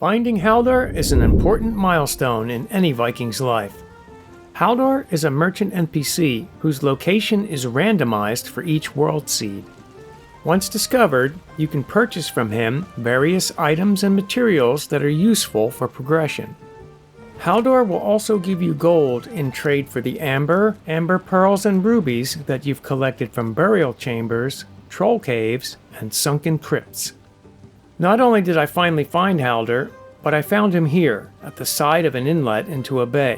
Finding Haldor is an important milestone in any Viking's life. Haldor is a merchant NPC whose location is randomized for each world seed. Once discovered, you can purchase from him various items and materials that are useful for progression. Haldor will also give you gold in trade for the amber pearls, and rubies that you've collected from burial chambers, troll caves, and sunken crypts. Not only did I finally find Haldor, but I found him here, at the side of an inlet into a bay.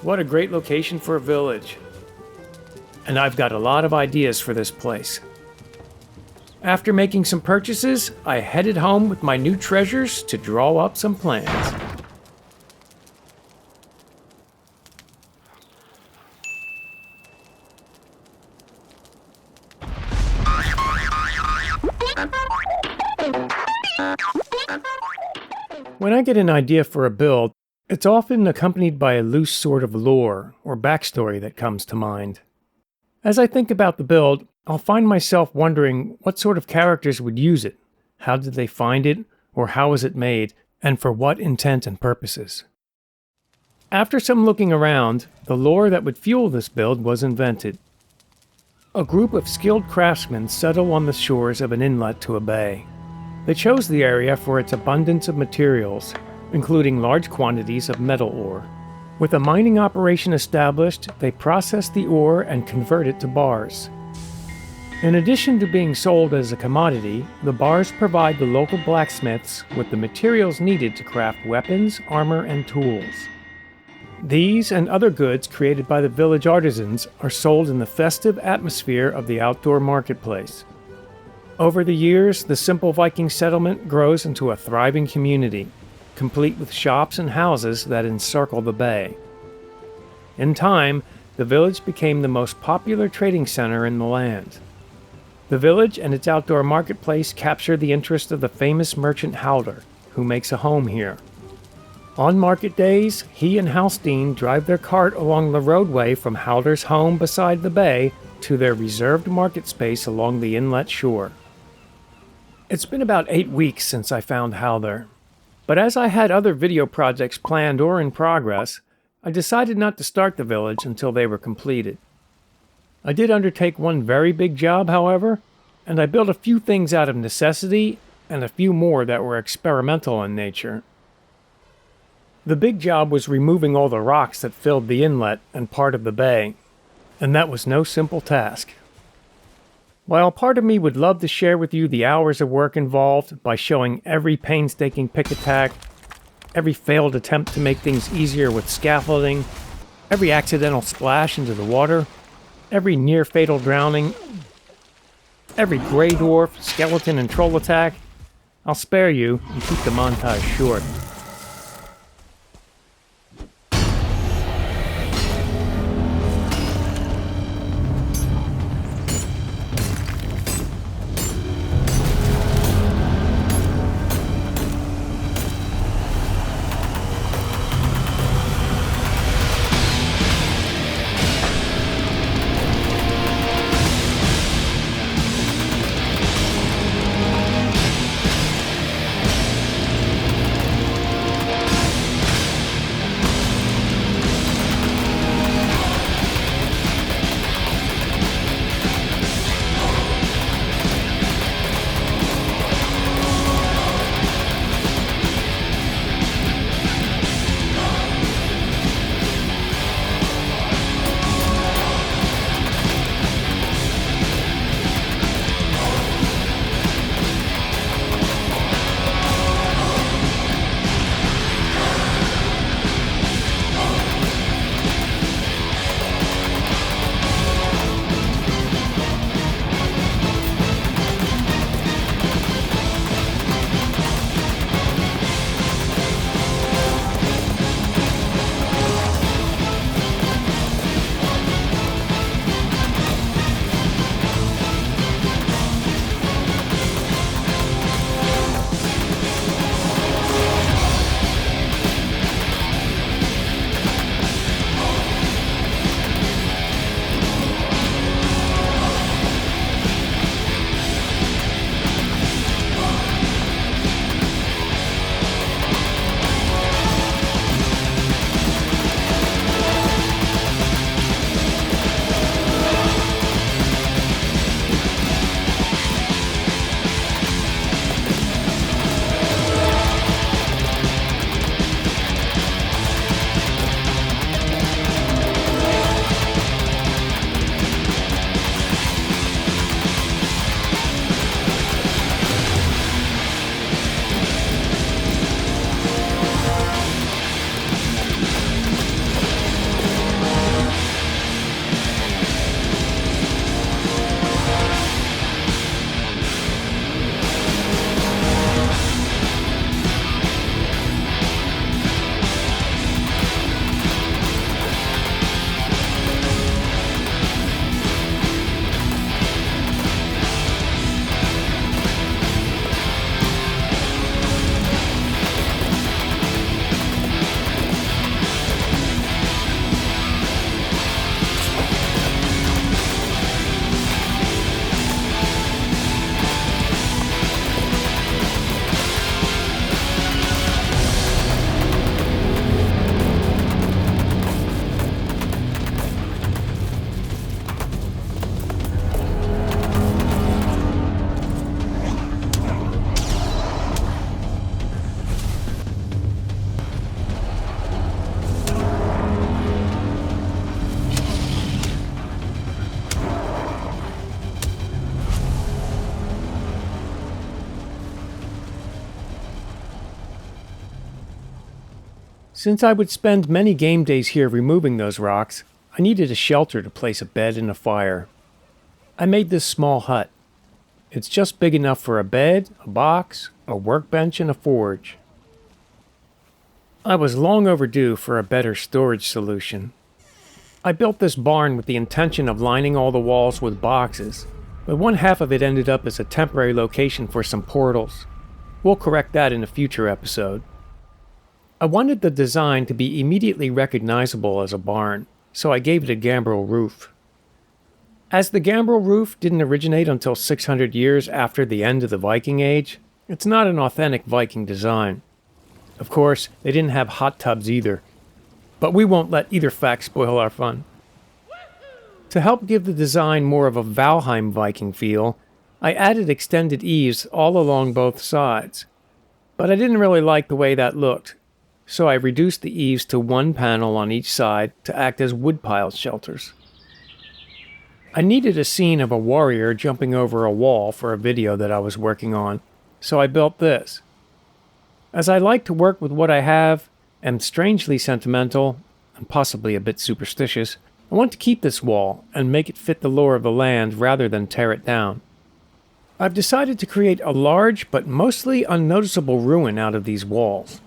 What a great location for a village. And I've got a lot of ideas for this place. After making some purchases, I headed home with my new treasures to draw up some plans. When I get an idea for a build, it's often accompanied by a loose sort of lore or backstory that comes to mind. As I think about the build, I'll find myself wondering what sort of characters would use it, how did they find it, or how was it made, and for what intent and purposes. After some looking around, the lore that would fuel this build was invented. A group of skilled craftsmen settle on the shores of an inlet to a bay. They chose the area for its abundance of materials, including large quantities of metal ore. With a mining operation established, they process the ore and convert it to bars. In addition to being sold as a commodity, the bars provide the local blacksmiths with the materials needed to craft weapons, armor, and tools. These and other goods created by the village artisans are sold in the festive atmosphere of the outdoor marketplace. Over the years, the simple Viking settlement grows into a thriving community, complete with shops and houses that encircle the bay. In time, the village became the most popular trading center in the land. The village and its outdoor marketplace capture the interest of the famous merchant Haldor, who makes a home here. On market days, he and Halstein drive their cart along the roadway from Haldor's home beside the bay to their reserved market space along the inlet shore. It's been about 8 weeks since I found Haldor, but as I had other video projects planned or in progress, I decided not to start the village until they were completed. I did undertake one very big job, however, and I built a few things out of necessity and a few more that were experimental in nature. The big job was removing all the rocks that filled the inlet and part of the bay, and that was no simple task. While part of me would love to share with you the hours of work involved by showing every painstaking pick attack, every failed attempt to make things easier with scaffolding, every accidental splash into the water, every near-fatal drowning, every gray dwarf, skeleton, and troll attack, I'll spare you and keep the montage short. Since I would spend many game days here removing those rocks, I needed a shelter to place a bed and a fire. I made this small hut. It's just big enough for a bed, a box, a workbench, and a forge. I was long overdue for a better storage solution. I built this barn with the intention of lining all the walls with boxes, but one half of it ended up as a temporary location for some portals. We'll correct that in a future episode. I wanted the design to be immediately recognizable as a barn, so I gave it a gambrel roof. As the gambrel roof didn't originate until 600 years after the end of the Viking Age, it's not an authentic Viking design. Of course, they didn't have hot tubs either, but we won't let either fact spoil our fun. To help give the design more of a Valheim Viking feel, I added extended eaves all along both sides, but I didn't really like the way that looked, so I reduced the eaves to one panel on each side to act as woodpile shelters. I needed a scene of a warrior jumping over a wall for a video that I was working on, so I built this. As I like to work with what I have, am strangely sentimental, and possibly a bit superstitious, I want to keep this wall and make it fit the lore of the land rather than tear it down. I've decided to create a large but mostly unnoticeable ruin out of these walls.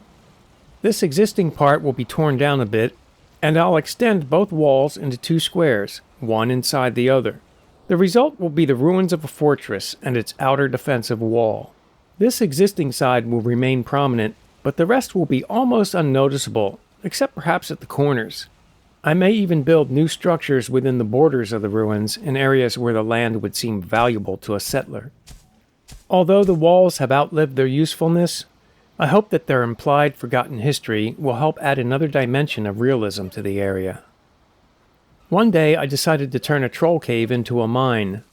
This existing part will be torn down a bit, and I'll extend both walls into two squares, one inside the other. The result will be the ruins of a fortress and its outer defensive wall. This existing side will remain prominent, but the rest will be almost unnoticeable, except perhaps at the corners. I may even build new structures within the borders of the ruins in areas where the land would seem valuable to a settler. Although the walls have outlived their usefulness, I hope that their implied forgotten history will help add another dimension of realism to the area. One day I decided to turn a troll cave into a mine.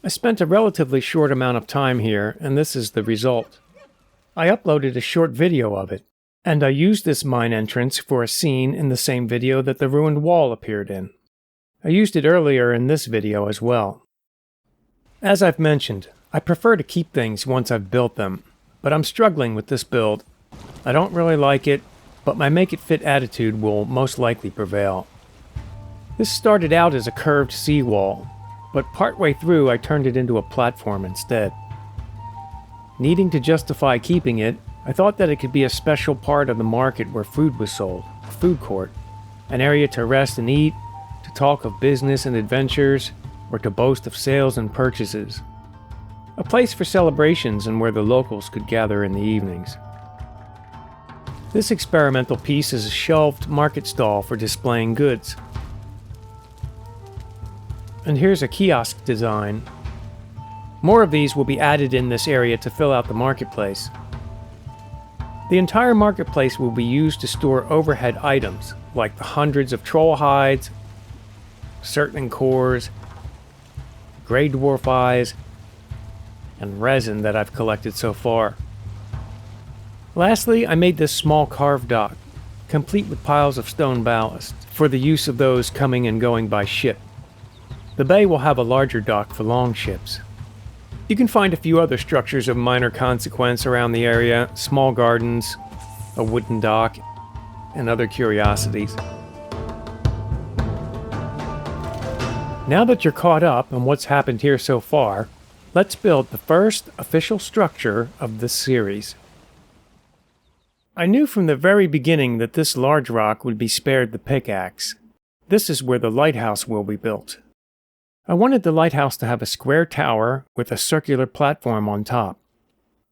I spent a relatively short amount of time here, and this is the result. I uploaded a short video of it, and I used this mine entrance for a scene in the same video that the ruined wall appeared in. I used it earlier in this video as well. As I've mentioned, I prefer to keep things once I've built them, but I'm struggling with this build. I don't really like it, but my make-it-fit attitude will most likely prevail. This started out as a curved seawall, but partway through I turned it into a platform instead. Needing to justify keeping it, I thought that it could be a special part of the market where food was sold, a food court, an area to rest and eat, to talk of business and adventures, or to boast of sales and purchases. A place for celebrations and where the locals could gather in the evenings. This experimental piece is a shelved market stall for displaying goods. And here's a kiosk design. More of these will be added in this area to fill out the marketplace. The entire marketplace will be used to store overhead items, like the hundreds of troll hides, certain cores, grey dwarf eyes, and resin that I've collected so far. Lastly, I made this small carved dock, complete with piles of stone ballast, for the use of those coming and going by ship. The bay will have a larger dock for long ships. You can find a few other structures of minor consequence around the area, small gardens, a wooden dock, and other curiosities. Now that you're caught up on what's happened here so far, let's build the first official structure of this series. I knew from the very beginning that this large rock would be spared the pickaxe. This is where the lighthouse will be built. I wanted the lighthouse to have a square tower with a circular platform on top.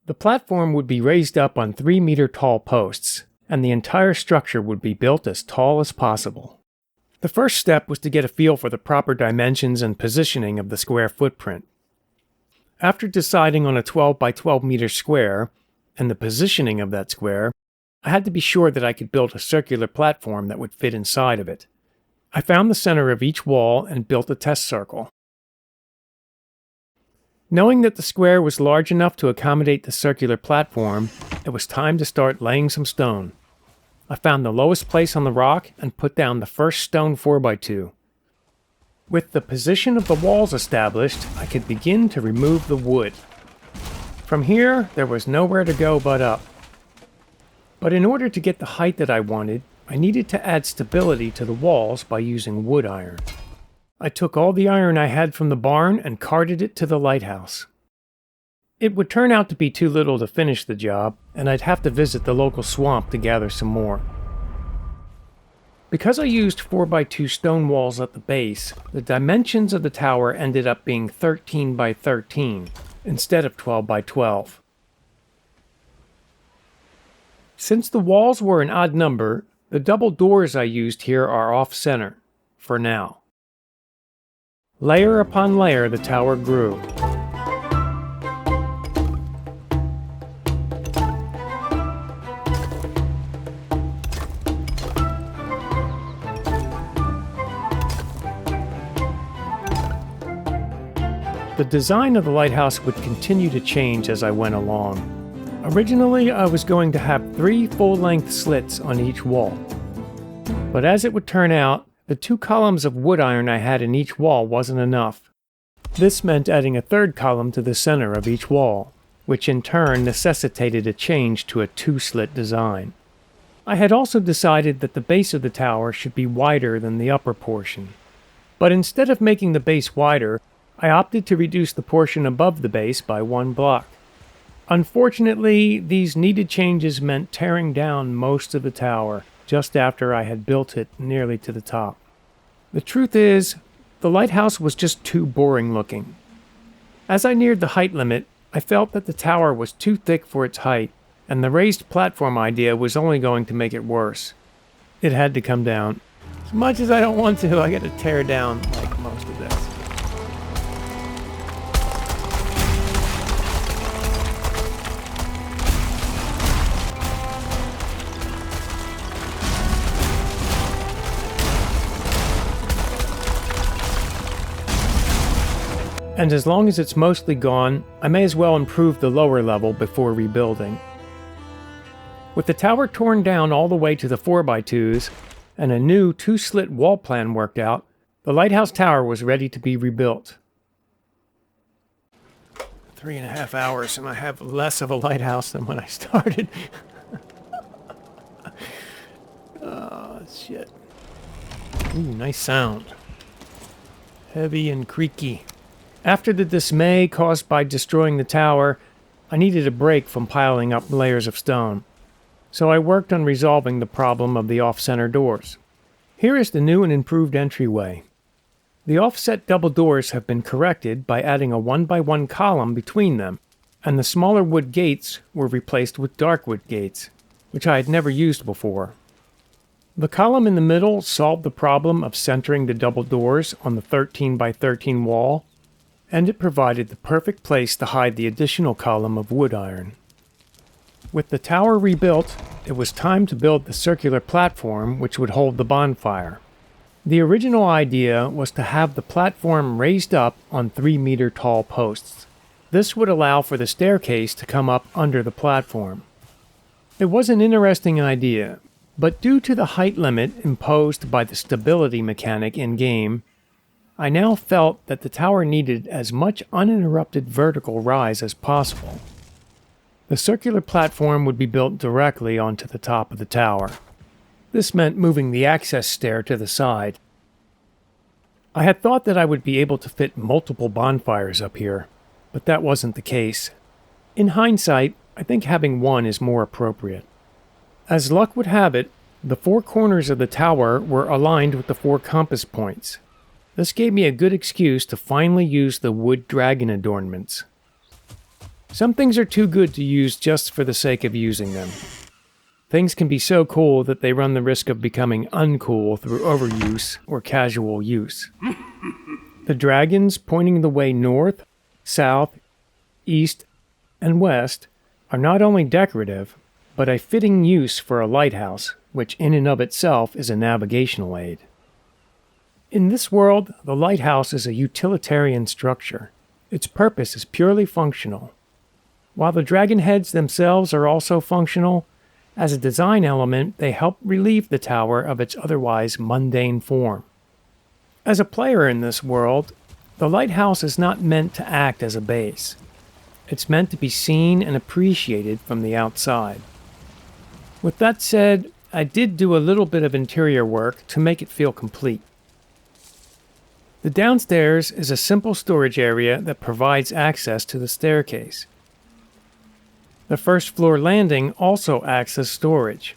The platform would be raised up on 3-meter-tall posts, and the entire structure would be built as tall as possible. The first step was to get a feel for the proper dimensions and positioning of the square footprint. After deciding on a 12 by 12 meter square, and the positioning of that square, I had to be sure that I could build a circular platform that would fit inside of it. I found the center of each wall and built a test circle. Knowing that the square was large enough to accommodate the circular platform, it was time to start laying some stone. I found the lowest place on the rock and put down the first stone 4x2. With the position of the walls established, I could begin to remove the wood. From here, there was nowhere to go but up. But in order to get the height that I wanted, I needed to add stability to the walls by using wood iron. I took all the iron I had from the barn and carted it to the lighthouse. It would turn out to be too little to finish the job, and I'd have to visit the local swamp to gather some more. Because I used 4x2 stone walls at the base, the dimensions of the tower ended up being 13 by 13 instead of 12 by 12. Since the walls were an odd number, the double doors I used here are off-center, for now. Layer upon layer, the tower grew. The design of the lighthouse would continue to change as I went along. Originally, I was going to have 3 full-length slits on each wall. But as it would turn out, the 2 columns of wood iron I had in each wall wasn't enough. This meant adding a 3rd column to the center of each wall, which in turn necessitated a change to a 2-slit design. I had also decided that the base of the tower should be wider than the upper portion. But instead of making the base wider, I opted to reduce the portion above the base by 1 block. Unfortunately, these needed changes meant tearing down most of the tower just after I had built it nearly to the top. The truth is, the lighthouse was just too boring looking. As I neared the height limit, I felt that the tower was too thick for its height, and the raised platform idea was only going to make it worse. It had to come down. As much as I don't want to, I gotta tear down like most of this. And as long as it's mostly gone, I may as well improve the lower level before rebuilding. With the tower torn down all the way to the 4x2s, and a new 2-slit wall plan worked out, the lighthouse tower was ready to be rebuilt. 3.5 hours, and I have less of a lighthouse than when I started. Oh, shit. Ooh, nice sound. Heavy and creaky. After the dismay caused by destroying the tower, I needed a break from piling up layers of stone. So I worked on resolving the problem of the off-center doors. Here is the new and improved entryway. The offset double doors have been corrected by adding a 1x1 column between them, and the smaller wood gates were replaced with dark wood gates, which I had never used before. The column in the middle solved the problem of centering the double doors on the 13x13 wall, and it provided the perfect place to hide the additional column of wood iron. With the tower rebuilt, it was time to build the circular platform which would hold the bonfire. The original idea was to have the platform raised up on 3-meter-tall posts. This would allow for the staircase to come up under the platform. It was an interesting idea, but due to the height limit imposed by the stability mechanic in-game, I now felt that the tower needed as much uninterrupted vertical rise as possible. The circular platform would be built directly onto the top of the tower. This meant moving the access stair to the side. I had thought that I would be able to fit multiple bonfires up here, but that wasn't the case. In hindsight, I think having one is more appropriate. As luck would have it, the 4 corners of the tower were aligned with the 4 compass points. This gave me a good excuse to finally use the wood dragon adornments. Some things are too good to use just for the sake of using them. Things can be so cool that they run the risk of becoming uncool through overuse or casual use. The dragons pointing the way north, south, east, and west are not only decorative, but a fitting use for a lighthouse, which in and of itself is a navigational aid. In this world, the lighthouse is a utilitarian structure. Its purpose is purely functional. While the dragon heads themselves are also functional, as a design element, they help relieve the tower of its otherwise mundane form. As a player in this world, the lighthouse is not meant to act as a base. It's meant to be seen and appreciated from the outside. With that said, I did do a little bit of interior work to make it feel complete. The downstairs is a simple storage area that provides access to the staircase. The first floor landing also acts as storage.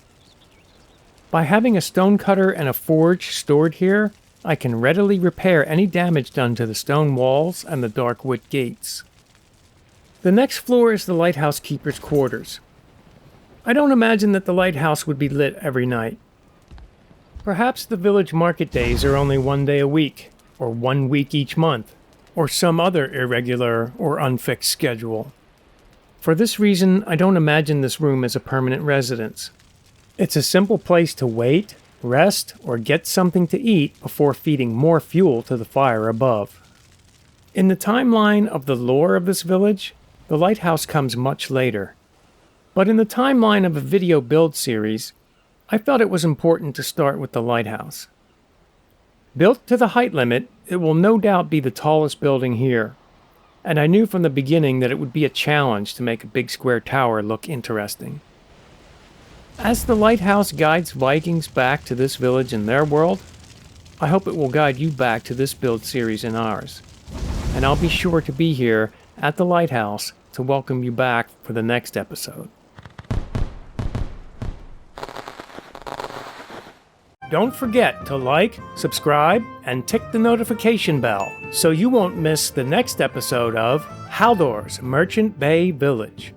By having a stone cutter and a forge stored here, I can readily repair any damage done to the stone walls and the dark wood gates. The next floor is the lighthouse keeper's quarters. I don't imagine that the lighthouse would be lit every night. Perhaps the village market days are only one day a week, or 1 week each month, or some other irregular or unfixed schedule. For this reason, I don't imagine this room as a permanent residence. It's a simple place to wait, rest, or get something to eat before feeding more fuel to the fire above. In the timeline of the lore of this village, the lighthouse comes much later. But in the timeline of a video build series, I felt it was important to start with the lighthouse. Built to the height limit, it will no doubt be the tallest building here, and I knew from the beginning that it would be a challenge to make a big square tower look interesting. As the lighthouse guides Vikings back to this village in their world, I hope it will guide you back to this build series in ours. And I'll be sure to be here at the lighthouse to welcome you back for the next episode. Don't forget to like, subscribe, and tick the notification bell so you won't miss the next episode of Haldor's Merchant Bay Village.